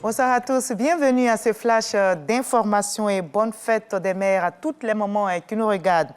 Bonsoir à tous, bienvenue à ce flash d'information et bonne fête des maires à tous les moments qui nous regardent.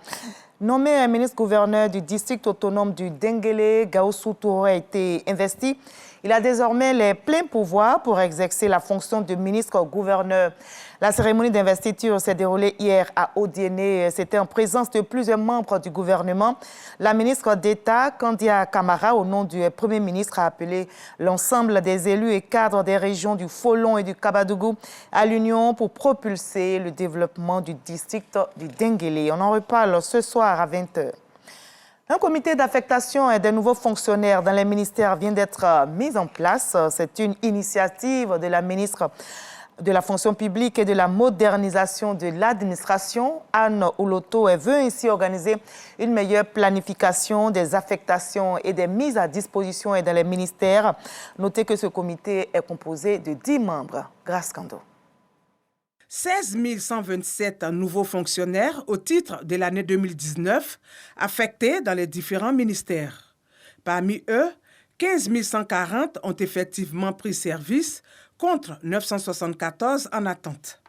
Nommé ministre-gouverneur du district autonome du Denguélé, Gaoussou Touré a été investi. Il a désormais les pleins pouvoirs pour exercer la fonction de ministre-gouverneur. La cérémonie d'investiture s'est déroulée hier à Odiéné. C'était en présence de plusieurs membres du gouvernement. La ministre d'État, Kandia Camara, au nom du Premier ministre, a appelé l'ensemble des élus et cadres des régions du Folon et du Kabadougou à l'union pour propulser le développement du district du Denguélé. On en reparle ce soir à 20h. Un comité d'affectation des nouveaux fonctionnaires dans les ministères vient d'être mis en place. C'est une initiative de la ministre de la fonction publique et de la modernisation de l'administration. Anne Ouloto veut ainsi organiser une meilleure planification des affectations et des mises à disposition dans les ministères. Notez que ce comité est composé de 10 membres. Grâce Kando. 16 127 nouveaux fonctionnaires au titre de l'année 2019 affectés dans les différents ministères. Parmi eux, 15 140 ont effectivement pris service contre 974 en attente.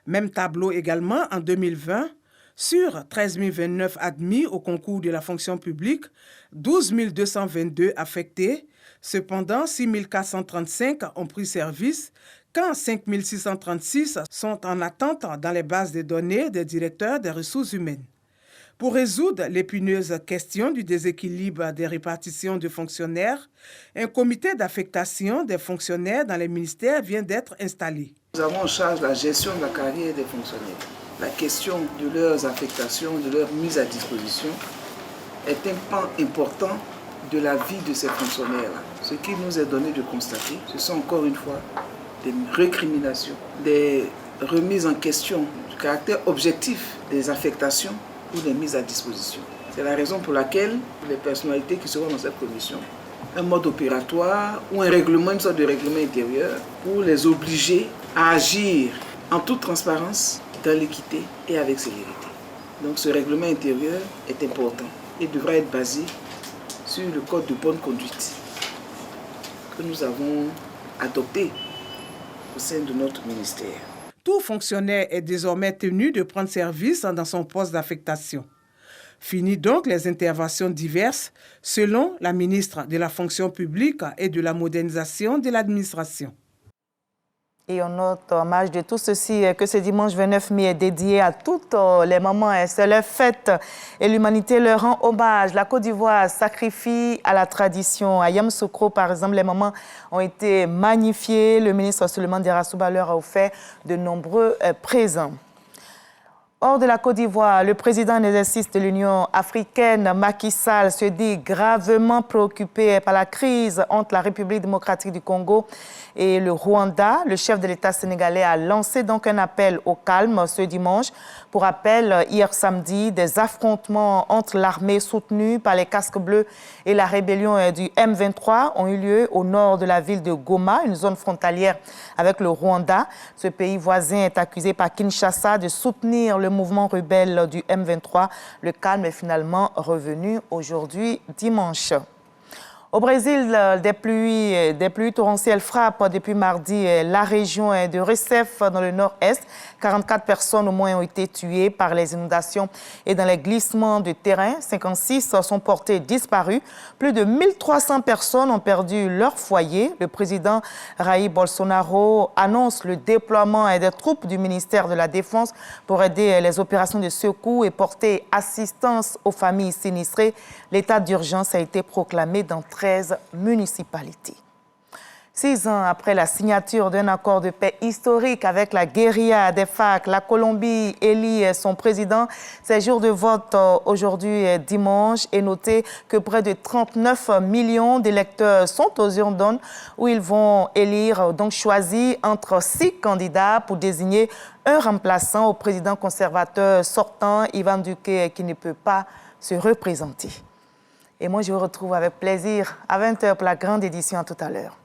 Même tableau également en 2020, sur 13 029 admis au concours de la fonction publique, 12 222 affectés, cependant 6 435 ont pris service, quand 5 636 sont en attente dans les bases de données des directeurs des ressources humaines. Pour résoudre l'épineuse question du déséquilibre des répartitions de fonctionnaires, un comité d'affectation des fonctionnaires dans les ministères vient d'être installé. Nous avons en charge la gestion de la carrière des fonctionnaires. La question de leurs affectations, de leur mise à disposition est un pan important de la vie de ces fonctionnaires-là. Ce qui nous est donné de constater, ce sont encore une fois des récriminations, des remises en question du caractère objectif des affectations ou des mises à disposition. C'est la raison pour laquelle les personnalités qui seront dans cette commission, un mode opératoire ou un règlement, une sorte de règlement intérieur pour les obliger à agir en toute transparence, dans l'équité et avec célérité. Donc ce règlement intérieur est important et devra être basé sur le code de bonne conduite que nous avons adopté au sein de notre ministère. Tout fonctionnaire est désormais tenu de prendre service dans son poste d'affectation. Fini donc les interventions diverses selon la ministre de la fonction publique et de la modernisation de l'administration. Et on note hommage de tout ceci que ce dimanche 29 mai est dédié à toutes les mamans. C'est leur fête et l'humanité leur rend hommage. La Côte d'Ivoire sacrifie à la tradition. À Yamoussoukro, par exemple, les mamans ont été magnifiées. Le ministre Souleymane Dirassouba leur a offert de nombreux présents. Hors de la Côte d'Ivoire, le président en exercice de l'Union africaine, Macky Sall, se dit gravement préoccupé par la crise entre la République démocratique du Congo et le Rwanda. Le chef de l'État sénégalais a lancé donc un appel au calme ce dimanche. Pour rappel, hier samedi, des affrontements entre l'armée soutenue par les casques bleus et la rébellion du M23 ont eu lieu au nord de la ville de Goma, une zone frontalière avec le Rwanda. Ce pays voisin est accusé par Kinshasa de soutenir le mouvement rebelle du M23. Le calme est finalement revenu aujourd'hui, dimanche. Au Brésil, des pluies torrentielles frappent depuis mardi la région de Recife dans le nord-est. 44 personnes au moins ont été tuées par les inondations et dans les glissements de terrain. 56 sont portées disparues. Plus de 1300 personnes ont perdu leur foyer. Le président Jair Bolsonaro annonce le déploiement des troupes du ministère de la Défense pour aider les opérations de secours et porter assistance aux familles sinistrées. L'état d'urgence a été proclamé dans 13 municipalités. 6 ans après la signature d'un accord de paix historique avec la guérilla des FARC, la Colombie élit son président. C'est jour de vote aujourd'hui dimanche et notez que près de 39 millions d'électeurs sont aux urnes où ils vont élire, donc choisir entre 6 candidats pour désigner un remplaçant au président conservateur sortant, Ivan Duque, qui ne peut pas se représenter. Et moi, je vous retrouve avec plaisir à 20h pour la grande édition. À tout à l'heure.